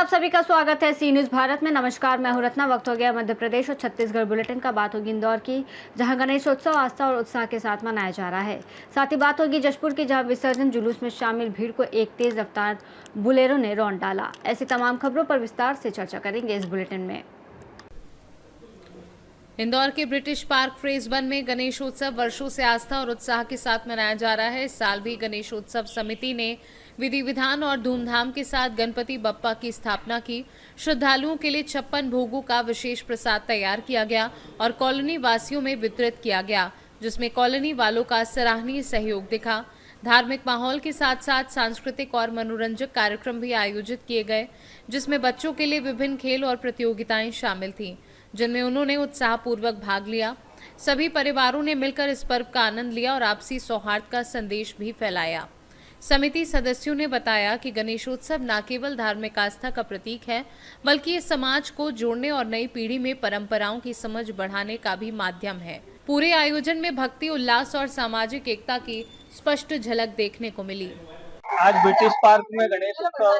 आप सभी का स्वागत है सी न्यूज़ भारत में। नमस्कार, मैं हूं रत्ना। वक्त हो गया मध्य प्रदेश और छत्तीसगढ़ बुलेटिन का। बात होगी इंदौर की, जहां गणेशोत्सव आस्था और उत्साह के साथ मनाया जा रहा है। साथ ही बात होगी जशपुर की, जहां विसर्जन जुलूस में शामिल भीड़ को एक तेज रफ्तार बुलेरो ने रौंद डाला। ऐसी तमाम खबरों पर विस्तार से चर्चा करेंगे इस बुलेटिन में। इंदौर के ब्रिटिश पार्क फेज 1 में गणेशोत्सव वर्षों से आस्था और उत्साह के साथ मनाया जा रहा है। इस साल भी गणेशोत्सव समिति ने विधि विधान और धूमधाम के साथ गणपति बप्पा की स्थापना की। श्रद्धालुओं के लिए 56 भोगों का विशेष प्रसाद तैयार किया गया और कॉलोनी वासियों में वितरित किया गया, जिसमें कॉलोनी वालों का सराहनीय सहयोग दिखा। धार्मिक माहौल के साथ साथ सांस्कृतिक और मनोरंजक कार्यक्रम भी आयोजित किए गए, जिसमें बच्चों के लिए विभिन्न खेल और प्रतियोगिताएं शामिल थीं, जिनमें उन्होंने उत्साहपूर्वक भाग लिया। सभी परिवारों ने मिलकर इस पर्व का आनंद लिया और आपसी सौहार्द का संदेश भी फैलाया। समिति सदस्यों ने बताया कि गणेशोत्सव न केवल धार्मिक आस्था का प्रतीक है, बल्कि ये समाज को जोड़ने और नई पीढ़ी में परंपराओं की समझ बढ़ाने का भी माध्यम है। पूरे आयोजन में भक्ति, उल्लास और सामाजिक एकता की स्पष्ट झलक देखने को मिली। आज ब्रिटिश पार्क में गणेश उत्सव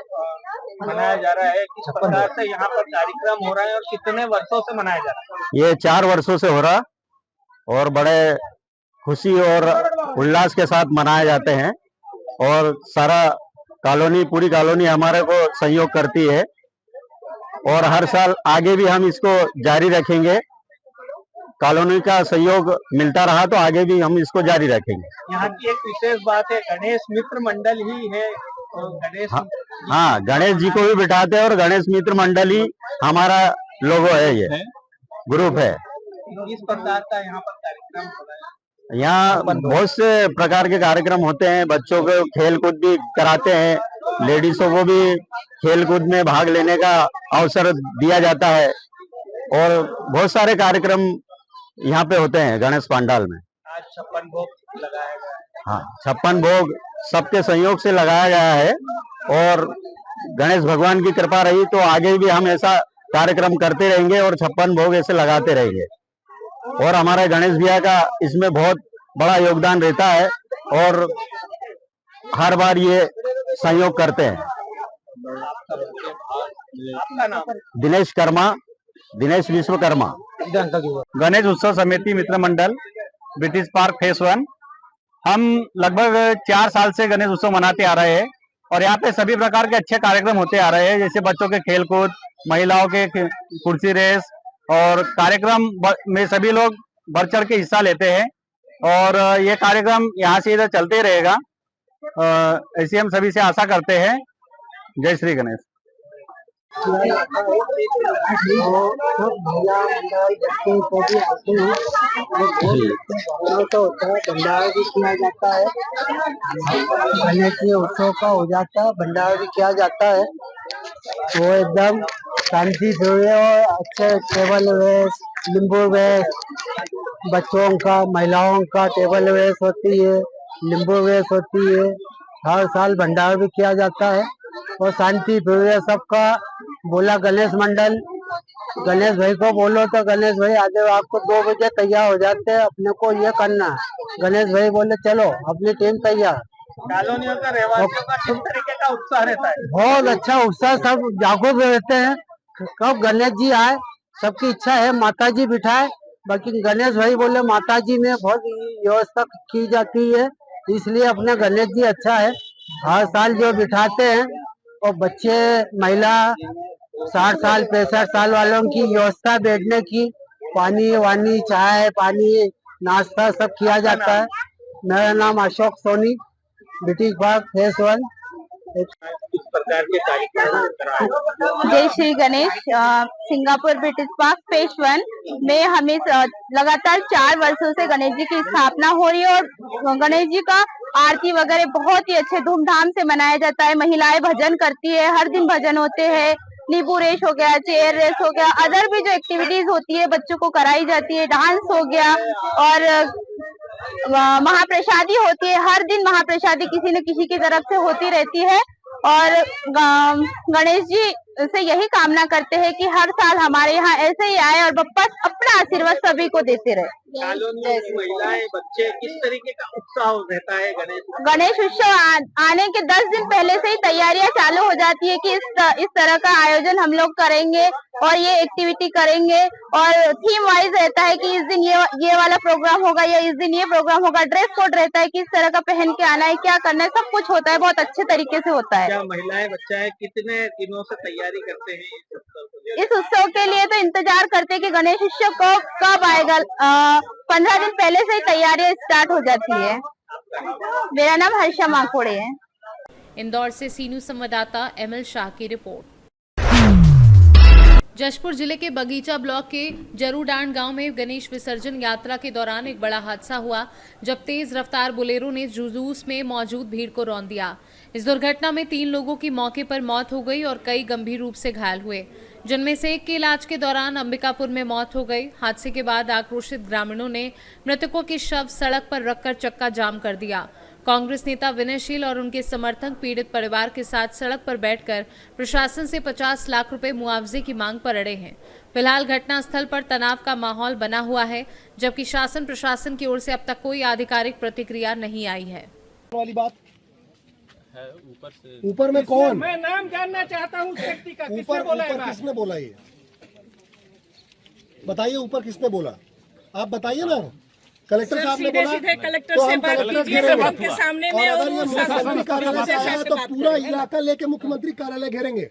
मनाया जा रहा है। किस प्रकार से यहाँ पर कार्यक्रम हो रहा है और कितने वर्षों से मनाया जा रहा है? ये 4 वर्षों से हो रहा और बड़े खुशी और उल्लास के साथ मनाए जाते हैं और सारा पूरी कॉलोनी हमारे को सहयोग करती है और हर साल आगे भी हम इसको जारी रखेंगे। कॉलोनी का सहयोग मिलता रहा तो आगे भी हम इसको जारी रखेंगे। यहाँ की एक विशेष बात है, गणेश मित्र मंडल ही है और गणेश हाँ, गणेश जी को भी बिठाते हैं और गणेश मित्र मंडल ही हमारा लोगो है, ये ग्रुप है। किस प्रकार का यहाँ पर कार्यक्रम हो रहा है? यहाँ बहुत से प्रकार के कार्यक्रम होते हैं। बच्चों को खेल कूद भी कराते हैं, लेडीजों को भी खेल कूद में भाग लेने का अवसर दिया जाता है और बहुत सारे कार्यक्रम यहाँ पे होते हैं गणेश पंडाल में। आज 56 भोग लगाया गया है। हाँ, 56 भोग सबके सहयोग से लगाया गया है और गणेश भगवान की कृपा रही तो आगे भी हम ऐसा कार्यक्रम करते रहेंगे और 56 भोग ऐसे लगाते रहेंगे। और हमारे गणेश भैया का इसमें बहुत बड़ा योगदान रहता है और हर बार ये सहयोग करते हैं। आपका नाम? दिनेश विश्वकर्मा। गणेश उत्सव समिति मित्र मंडल ब्रिटिश पार्क फेज 1, हम लगभग 4 साल से गणेश उत्सव मनाते आ रहे हैं और यहाँ पे सभी प्रकार के अच्छे कार्यक्रम होते आ रहे हैं, जैसे बच्चों के खेल कूद, महिलाओं के कुर्सी रेस और कार्यक्रम में सभी लोग बढ़ चढ़ के हिस्सा लेते हैं और ये कार्यक्रम यहाँ से इधर चलते ही रहेगा। ऐसी हम सभी से आशा करते हैं। जय श्री गणेश। महिला मंडल बच्चों को भी आते हैं तो भंडारा भी किया जाता है। गणेश जी उत्सव का हो जाता है, भंडारा भी किया जाता है। वो एकदम शांति से और अच्छे टेबल वेस, नींबू वेस, बच्चों का महिलाओं का टेबल वेस होती है, नींबू वेस होती है। हर साल भंडारा भी किया जाता है और शांति प्रिय सबका बोला गणेश मंडल। गणेश भाई को बोलो तो गणेश भाई आज आपको 2 बजे तैयार हो जाते हैं, अपने को ये करना है। गणेश भाई बोले चलो, अपनी टीम तैयार। कॉलोनियों का रहवासियों का किस तरीके का उत्साह रहता है? बहुत अच्छा उत्साह, सब जागरूक रहते हैं कब गणेश जी आए। सबकी इच्छा है माता जी बिठाए, बाकी गणेश भाई बोले माता जी में बहुत व्यवस्था की जाती है, इसलिए अपना गणेश जी अच्छा है। हर साल जो बिठाते हैं और बच्चे, महिला, 60 साल 65 साल वालों की व्यवस्था बैठने की, पानी वानी, चाय पानी, नाश्ता सब किया जाता है। मेरा नाम Ashok Soni, British park phase 1। किस प्रकार के कार्यक्रम? जय Shri Ganesh. Singapore British park phase 1 में हमें लगातार 4 वर्षों से गणेश जी की स्थापना हो रही है और गणेश जी का आरती वगैरह बहुत ही अच्छे धूमधाम से मनाया जाता है। महिलाएं भजन करती है, हर दिन भजन होते हैं। नींबू रेस हो गया, चेयर रेस हो गया, अदर भी जो एक्टिविटीज होती है बच्चों को कराई जाती है, डांस हो गया और महाप्रसादी होती है। हर दिन महाप्रसादी किसी न किसी की तरफ से होती रहती है और गणेश जी से यही कामना करते हैं कि हर साल हमारे यहाँ ऐसे ही आए और बप्पा अपना आशीर्वाद सभी को देते रहे। कॉलोनियों की महिलाएं, बच्चे किस तरीके का उत्साह रहता है गणेश उत्सव आने के 10 दिन पहले से ही तैयारियां चालू हो जाती है कि इस तरह का आयोजन हम लोग करेंगे और ये एक्टिविटी करेंगे, और थीम वाइज रहता है कि इस दिन ये वाला प्रोग्राम होगा या इस दिन ये प्रोग्राम होगा। ड्रेस कोड रहता है कि इस तरह का पहन के आना है, क्या करना है, सब कुछ होता है, बहुत अच्छे तरीके से होता है। क्या महिलाएं बच्चा कितने दिनों से तैयारी करते हैं इस उत्सव को? इस उत्सव के लिए तो इंतजार करते हैं कि गणेश उत्सव कब आएगा। 15 दिन पहले से ही तैयारियां स्टार्ट हो जाती है। मेरा नाम हर्षा माखोड़े है। इंदौर से सीनू संवाददाता एमएल शाह की रिपोर्ट। जशपुर जिले के बगीचा ब्लॉक के जरूडांड गांव में गणेश विसर्जन यात्रा के दौरान एक बड़ा हादसा हुआ, जब तेज रफ्तार बोलेरो ने जुलूस में मौजूद भीड़ को रौंद दिया। इस दुर्घटना में 3 लोगों की मौके पर मौत हो गई और कई गंभीर रूप से घायल हुए, जिनमें से एक की इलाज के दौरान अंबिकापुर में मौत हो गई। हादसे के बाद आक्रोशित ग्रामीणों ने मृतकों के शव सड़क पर रखकर चक्का जाम कर दिया। कांग्रेस नेता विनयशील और उनके समर्थक पीड़ित परिवार के साथ सड़क पर बैठकर प्रशासन से 50 लाख रुपए मुआवजे की मांग पर अड़े हैं। फिलहाल घटनास्थल पर तनाव का माहौल बना हुआ है, जबकि शासन प्रशासन की ओर से अब तक कोई आधिकारिक प्रतिक्रिया नहीं आई है। वाली बात है ऊपर में कौन? मैं नाम जानना चाहता हूँ व्यक्ति का। ऊपर किसने बोला ये बताइए, ऊपर किसने बोला आप बताइए ना। कलेक्टर साहब ने बोला कलेक्टर तो से हम बात कलेक्टर कीजिए घेरेंगे। सबके सामने में, और और अगर ये वो मुख्यमंत्री कार्यालय से आया तो बात पूरा करेंगे। इलाका लेके मुख्यमंत्री कार्यालय घेरेंगे।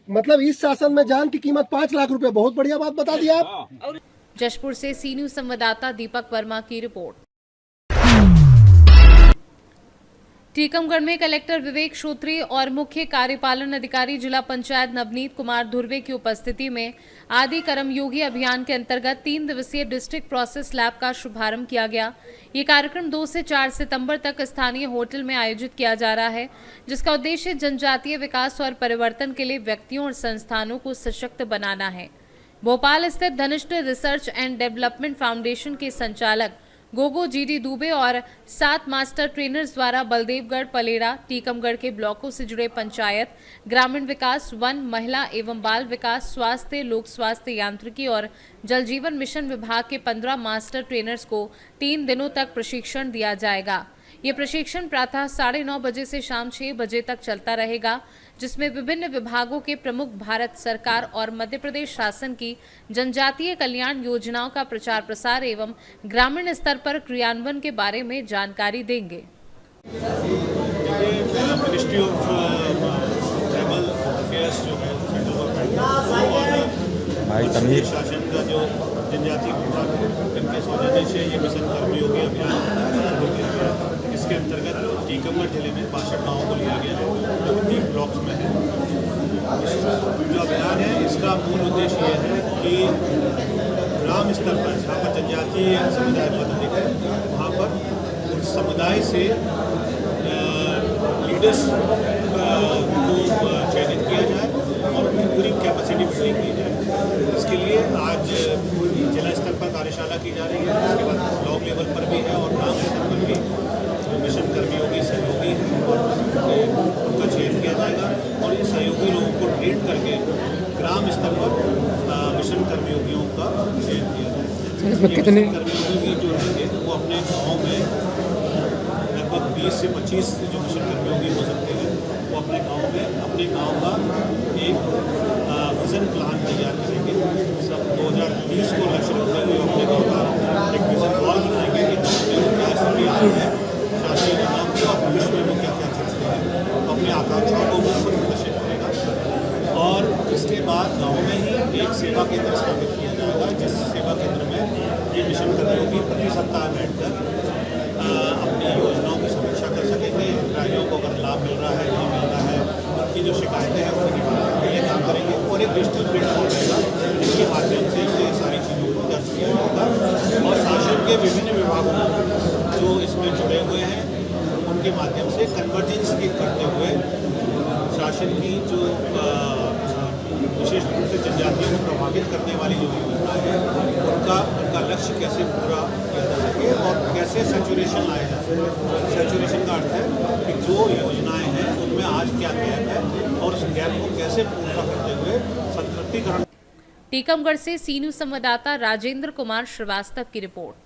मतलब इस शासन में जान की कीमत 5 लाख रुपए। बहुत बढ़िया बात बता दिया आप। जशपुर से सीनू संवाददाता दीपक वर्मा की रिपोर्ट। टीकमगढ़ में कलेक्टर विवेक श्रोत्री और मुख्य कार्यपालन अधिकारी जिला पंचायत नवनीत कुमार धुर्वे की उपस्थिति में आदि कर्मयोगी अभियान के अंतर्गत 3 दिवसीय डिस्ट्रिक्ट प्रोसेस लैब का शुभारंभ किया गया। ये कार्यक्रम 2 से 4 सितंबर तक स्थानीय होटल में आयोजित किया जा रहा है, जिसका उद्देश्य जनजातीय विकास और परिवर्तन के लिए व्यक्तियों और संस्थानों को सशक्त बनाना है। भोपाल स्थित धनिष्ठ रिसर्च एंड डेवलपमेंट फाउंडेशन के संचालक गोगो जीडी दुबे और 7 मास्टर ट्रेनर्स द्वारा बलदेवगढ़, पलेरा, टीकमगढ़ के ब्लॉकों से जुड़े पंचायत, ग्रामीण विकास, वन, महिला एवं बाल विकास, स्वास्थ्य, लोक स्वास्थ्य यांत्रिकी और जल जीवन मिशन विभाग के 15 मास्टर ट्रेनर्स को 3 दिनों तक प्रशिक्षण दिया जाएगा। ये प्रशिक्षण प्रातः 9:30 बजे से शाम 6 बजे तक चलता रहेगा, जिसमें विभिन्न विभागों के प्रमुख भारत सरकार और मध्य प्रदेश शासन की जनजातीय कल्याण योजनाओं का प्रचार प्रसार एवं ग्रामीण स्तर पर क्रियान्वयन के बारे में जानकारी देंगे। मिनिस्ट्री ऑफ ट्राइबल अफेयर्स जो है सेंट्रल गवर्नमेंट और शासन का जो जनजातीय विभाग है, इनके सौजन्य से ये मिशन कर्मयोगी अभियान शुरू किया गया। इसके अंतर्गत टीकमगढ़ जिले में 62 गाँवों को लिया गया है, जो 3 ब्लॉक्स में है। जो अभियान है, इसका मूल उद्देश्य ये है कि ग्राम स्तर पर जहाँ पर जनजातीय समुदाय मौजूद है, वहाँ पर उस समुदाय से लीडर्स को चयनित किया जाए और उनकी पूरी कैपेसिटी बिल्डिंग की जाए। इसके लिए आज जिला स्तर पर कार्यशाला की जा रही है, इसके बाद ब्लॉक लेवल पर भी है और ग्राम स्तर पर भी मिशन कर्मयोगी सहयोगी हैं और उनका चयन किया जाएगा और इन सहयोगी लोगों को ट्रेन करके ग्राम स्तर पर मिशन कर्मयोगियों का चयन किया जाएगा। कितने कर्मयोगी जो रहेंगे वो अपने गाँव में लगभग 20 से 25 जो मिशन कर्मयोगी हो सकते हैं, वो अपने गाँव का एक विजन प्लान तैयार करेंगे। सब 2030 को लक्ष्य रखते हुए अपने गाँव का एक विजन हॉल बनाएंगे कि क्या स्थिति आ रही है शासकीय योजनाओं की और भविष्य में वो क्या क्या चाहते हैं, तो अपनी आकांक्षाओं को वो प्रदर्शित करेगा। और इसके बाद गाँव में ही एक सेवा केंद्र स्थापित किया जाएगा, जिस सेवा केंद्र में ये मिशन कर्मयोगी प्रति सप्ताह बैठकर अपनी योजनाओं की समीक्षा कर सकेंगे। हितग्राहियों को अगर लाभ मिल रहा है, नहीं मिल रहा है, उनकी जो शिकायतें हैं उनके निवारण के लिए काम करेंगे और एक डिजिटल प्लेटफॉर्म रहेगा, जिसके माध्यम से ये सारी चीज़ों को दर्ज किया जाएगा और शासन के विभिन्न विभागों जो इसमें जुड़े हुए हैं उनके माध्यम से कन्वर्जेंस की करते हुए शासन की जो विशेष रूप से जनजातियों को प्रभावित करने वाली जो योजनाएं हैं उनका लक्ष्य कैसे पूरा किया जा सके और कैसे सैचुरेशन लाया जा सके। सैचुरेशन का अर्थ है कि जो योजनाएं हैं उनमें आज क्या गैप है और उस गैप को कैसे पूरा करते हुए संतृप्तिकरण। टीकमगढ़ से सीनू संवाददाता राजेंद्र कुमार श्रीवास्तव की रिपोर्ट।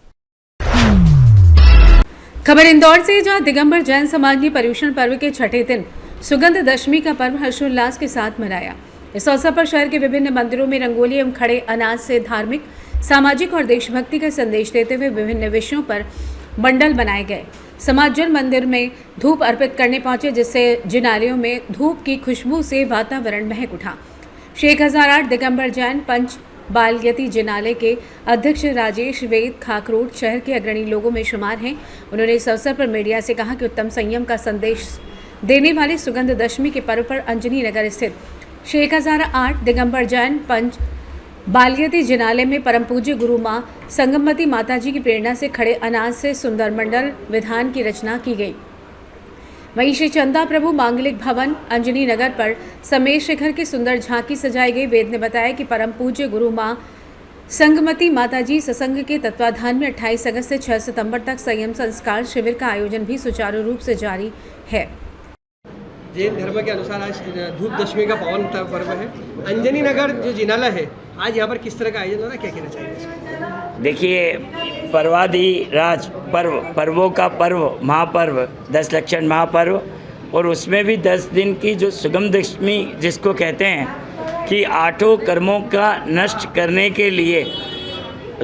खबर इंदौर से, जहां दिगंबर जैन समाज ने पर्युषण पर्व के छठे दिन सुगंध दशमी का पर्व हर्षोल्लास के साथ मनाया। इस अवसर पर शहर के विभिन्न मंदिरों में रंगोली एवं खड़े अनाज से धार्मिक, सामाजिक और देशभक्ति का संदेश देते हुए विभिन्न विषयों पर मंडल बनाए गए। समाजजन मंदिर में धूप अर्पित करने पहुंचे, जिससे जिनालयों में धूप की खुशबू से वातावरण महक उठा। श्री 1008 दिगंबर जैन पंच बालयती जिनालय के अध्यक्ष राजेश वेद खाकरोट शहर के अग्रणी लोगों में शुमार हैं। उन्होंने इस अवसर पर मीडिया से कहा कि उत्तम संयम का संदेश देने वाले सुगंध दशमी के पर्व पर अंजनी नगर स्थित श्री 1008 दिगंबर जैन पंच बालयती जिनालय में परम पूज्य गुरु मां संगमती माता जी की प्रेरणा से खड़े अनाज से सुंदर मंडल विधान की रचना की गई। वहीं श्री चंदा प्रभु मांगलिक भवन अंजनी नगर पर समेत शिखर की सुंदर झांकी सजाई गई। वेद ने बताया कि परम पूज्य गुरु मां संगमती माताजी सत्संग के तत्वाधान में 28 अगस्त से 6 सितंबर तक संयम संस्कार शिविर का आयोजन भी सुचारू रूप से जारी है। जैन धर्म के अनुसार आज धूप दशमी का पावन पर्व है। अंजनी नगर जो जिनालय है, आज यहाँ पर किस तरह का आयोजन हो रहा है, क्या कहना चाहिए? देखिए, पर्वादि राज पर्व, पर्वों का पर्व, महापर्व, 10 लक्षण महापर्व, और उसमें भी 10 दिन की जो सुगम दशमी जिसको कहते हैं कि 8 कर्मों का नष्ट करने के लिए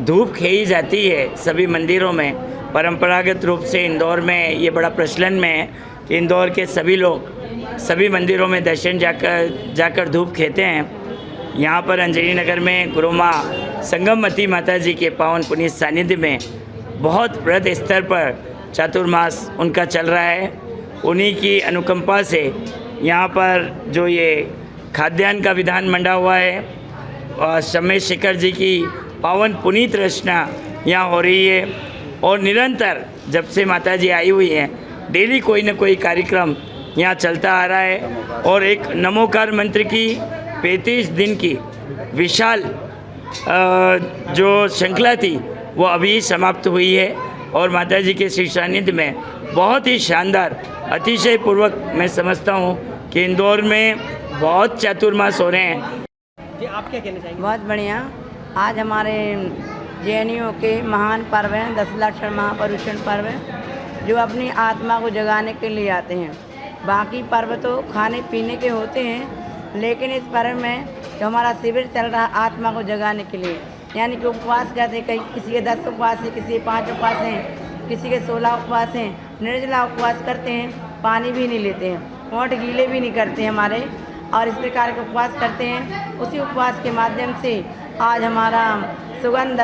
धूप खेई जाती है सभी मंदिरों में। परंपरागत रूप से इंदौर में ये बड़ा प्रचलन में है कि इंदौर के सभी लोग सभी मंदिरों में दर्शन जाकर धूप खेते हैं। यहाँ पर अंजनी नगर में गुरु माँ संगमती माता जी के पावन पुनीत सानिध्य में बहुत बृहद स्तर पर चातुर्मास उनका चल रहा है। उन्हीं की अनुकंपा से यहाँ पर जो ये खाद्यान्न का विधान मंडा हुआ है और समेत शिखर जी की पावन पुनीत रचना यहाँ हो रही है। और निरंतर जब से माता जी आई हुई हैं, डेली कोई न कोई कार्यक्रम यहाँ चलता आ रहा है। और एक नमोकार मंत्र की 35 दिन की विशाल जो श्रृंखला थी वो अभी समाप्त हुई है। और माता जी के श्री सानिध्य में बहुत ही शानदार, अतिशय पूर्वक मैं समझता हूँ कि इंदौर में बहुत चातुर्मास हो रहे हैं। जी, आप क्या कहना चाहेंगे? बहुत बढ़िया। आज हमारे जैनियों के महान पर्व हैं, 10 लक्षण महापर्युषण पर्व है, जो अपनी आत्मा को जगाने के लिए आते हैं। बाकी पर्व तो खाने पीने के होते हैं, लेकिन इस पर्व में जो हमारा शिविर चल रहा है आत्मा को जगाने के लिए, यानी कि उपवास करते हैं। कहीं किसी के 10 उपवास हैं, किसी के 5 उपवास हैं, किसी के 16 उपवास हैं। निर्जला उपवास करते हैं, पानी भी नहीं लेते हैं, होंठ गीले भी नहीं करते हैं हमारे, और इस प्रकार के उपवास करते हैं। उसी उपवास के माध्यम से आज हमारा सुगंध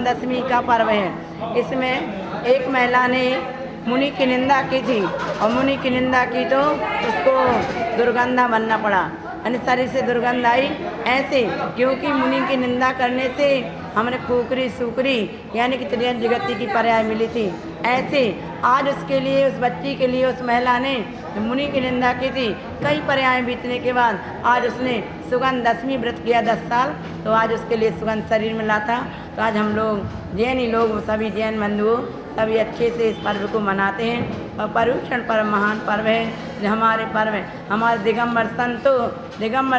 दशमी का पर्व है। इसमें एक महिला ने मुनि की निंदा की थी, और मुनि की निंदा की तो उसको दुर्गंधा बनना पड़ा, यानी शरीर से दुर्गंध आई। ऐसे क्योंकि मुनि की निंदा करने से हमने कुकरी सुकरी यानी कि त्रियन जगती की पर्याय मिली थी। ऐसे आज उसके लिए, उस बच्ची के लिए, उस महिला ने मुनि की निंदा की थी, कई पर्याय बीतने के बाद आज उसने सुगंध दशमी व्रत किया 10 साल, तो आज उसके लिए सुगंध शरीर मिला था। तो आज हम लोग जैनी लोग, सभी जैन बंधुओं, सभी अच्छे से इस पर्व को मनाते हैं। और पर्युषण पर्व महान पर्व है, जो हमारे पर्व है। हमारे दिगंबर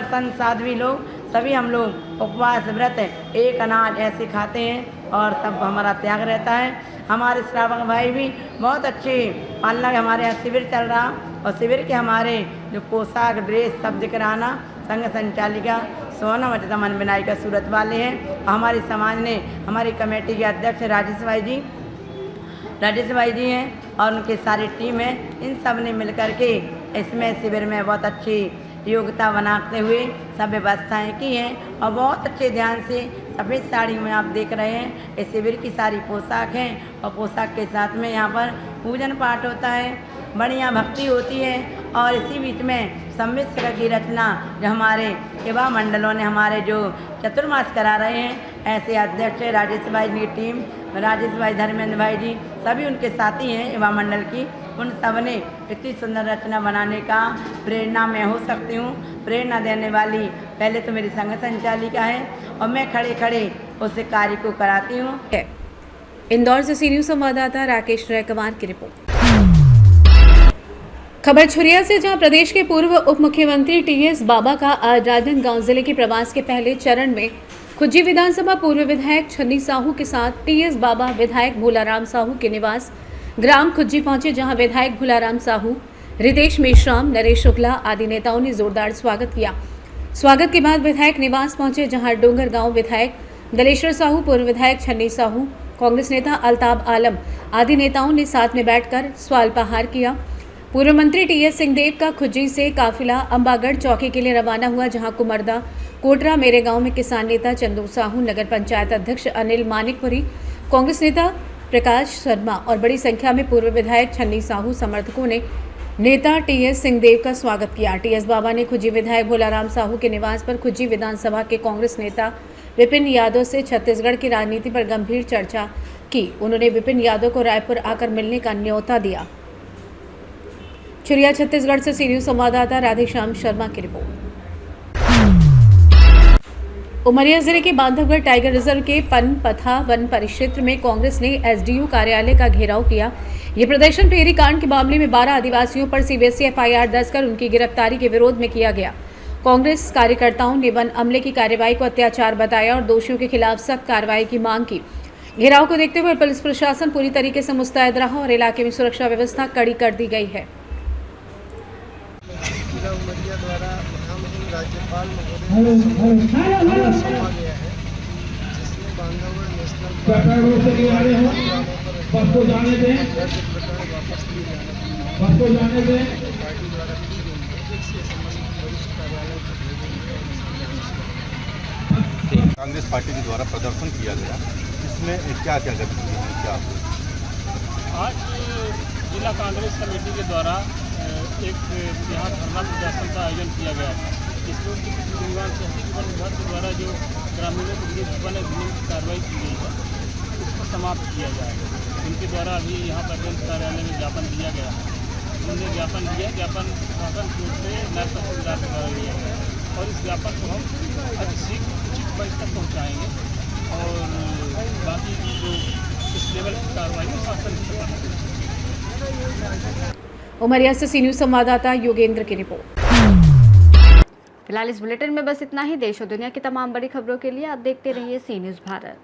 संत साध्वी लोग सभी हम लोग उपवास व्रत एक अनाज ऐसे खाते हैं, और सब हमारा त्याग रहता है। हमारे श्रावक भाई भी बहुत अच्छे पालना, हमारे यहाँ शिविर चल रहा, और शिविर के हमारे जो पोशाक ड्रेस सब दिखराना संघ संचालिका सोनम अचतमन विनायका सूरत वाले हैं। और हमारे समाज ने, हमारी कमेटी के अध्यक्ष राजेश भाई जी हैं, और उनकी सारी टीम है। इन सब ने मिलकर के इसमें शिविर में बहुत अच्छी योग्यता बनाते हुए सब व्यवस्थाएं की हैं, और बहुत अच्छे ध्यान से सफ़ेद साड़ी में आप देख रहे हैं, इस शिविर की सारी पोशाक हैं, और पोशाक के साथ में यहाँ पर पूजन पाठ होता है, बढ़िया भक्ति होती है। और इसी बीच में सम्मिश्र की रचना जो हमारे युवा मंडलों ने हमारे जो चतुर्मास करा रहे हैं, ऐसे अध्यक्ष राजेश भाई की टीम, राजेश भाई, धर्मेंद्र भाई जी, सभी उनके साथी हैं युवा मंडल की, उन सब ने इतनी सुंदर रचना बनाने का प्रेरणा मैं हो सकती हूँ। प्रेरणा देने वाली पहले तो मेरी संघ संचालिका है, और मैं खड़े खड़े उस कार्य को कराती हूँ। इंदौर से सी न्यूज़ संवाददाता राकेश रैकवार की रिपोर्ट। खबर छुरिया से, जहां प्रदेश के पूर्व उप मुख्यमंत्री टीएस बाबा का आज राजनांदगांव जिले के प्रवास के पहले चरण में खुज्जी विधानसभा पूर्व विधायक छन्नी साहू के साथ टीएस बाबा विधायक भोलाराम साहू के निवास ग्राम खुज्जी पहुंचे, जहां विधायक भोलाराम साहू, रितेश मेश्राम, नरेश शुक्ला आदि नेताओं ने जोरदार स्वागत किया। स्वागत के बाद विधायक निवास पहुंचे, जहां डोंगर गांव विधायक दलेश्वर साहू, पूर्व विधायक छन्नी साहू, कांग्रेस नेता अल्ताब आलम आदि नेताओं ने साथ में बैठकर स्वाल्पाहार किया। पूर्व मंत्री टीएस सिंहदेव का खुज्जी से काफिला अंबागढ़ चौकी के लिए रवाना हुआ, जहां कुमरदा कोटरा मेरे गांव में किसान नेता चंदू साहू, नगर पंचायत अध्यक्ष अनिल मानिकपुरी, कांग्रेस नेता प्रकाश शर्मा और बड़ी संख्या में पूर्व विधायक छन्नी साहू समर्थकों ने नेता टीएस सिंहदेव का स्वागत किया। टीएस बाबा ने खुज्जी विधायक भोलाराम साहू के निवास पर खुज्जी विधानसभा के कांग्रेस नेता विपिन यादव से छत्तीसगढ़ की राजनीति पर गंभीर चर्चा की। उन्होंने विपिन यादव को रायपुर आकर मिलने का न्योता दिया। चुरिया छत्तीसगढ़ से सीनियर संवाददाता राधेश्याम शर्मा की रिपोर्ट। उमरिया जिले के बांधवगढ़ टाइगर रिजर्व के पनपथा वन परिक्षेत्र में कांग्रेस ने एसडीओ कार्यालय का घेराव किया। ये प्रदर्शन पेरी कांड के मामले में 12 आदिवासियों पर सीबीएसई एफआईआर दर्ज कर उनकी गिरफ्तारी के विरोध में किया गया। कांग्रेस कार्यकर्ताओं ने वन अमले की कार्रवाई को अत्याचार बताया और दोषियों के खिलाफ सख्त कार्रवाई की मांग की। घेराव को देखते हुए पुलिस प्रशासन पूरी तरीके से मुस्तैद रहा और इलाके में सुरक्षा व्यवस्था कड़ी कर दी गई है। राज्यपाल महोदय सौंपा गया है, जिसमें बांधवगढ़ नेशनल पार्क वापस लिए जाने पार्टी द्वारा की गई है, इससे संबंधित वरिष्ठ कार्यालय को भेजेंगे। कांग्रेस पार्टी के द्वारा प्रदर्शन किया गया, इसमें क्या क्या गतिविधियां हैं, क्या आज जिला कांग्रेस कमेटी के द्वारा एक यहाँ धरना प्रदर्शन का आयोजन किया गया था। इसमें जीवन शहरी जीवन विभाग के द्वारा जो ग्रामीणों को विरुद्ध वन अधिनियम की कार्रवाई की गई है, उसको समाप्त किया जाए। उनके द्वारा अभी यहाँ पर रेंज कार्यालय में ज्ञापन दिया गया है। उन्होंने ज्ञापन दिया, ज्ञापन शासन की ओर से नायब तहसीलदार के द्वारा लिया गया और इस ज्ञापन को हम अधिक उचित मंच तक पहुँचाएँगे और बाकी जो इस लेवल की कार्रवाई है शासन की करेंगे। उमरिया से सी न्यूज़ संवाददाता योगेंद्र की रिपोर्ट। फिलहाल इस बुलेटिन में बस इतना ही। देश और दुनिया की तमाम बड़ी खबरों के लिए आप देखते रहिए सी न्यूज़ भारत।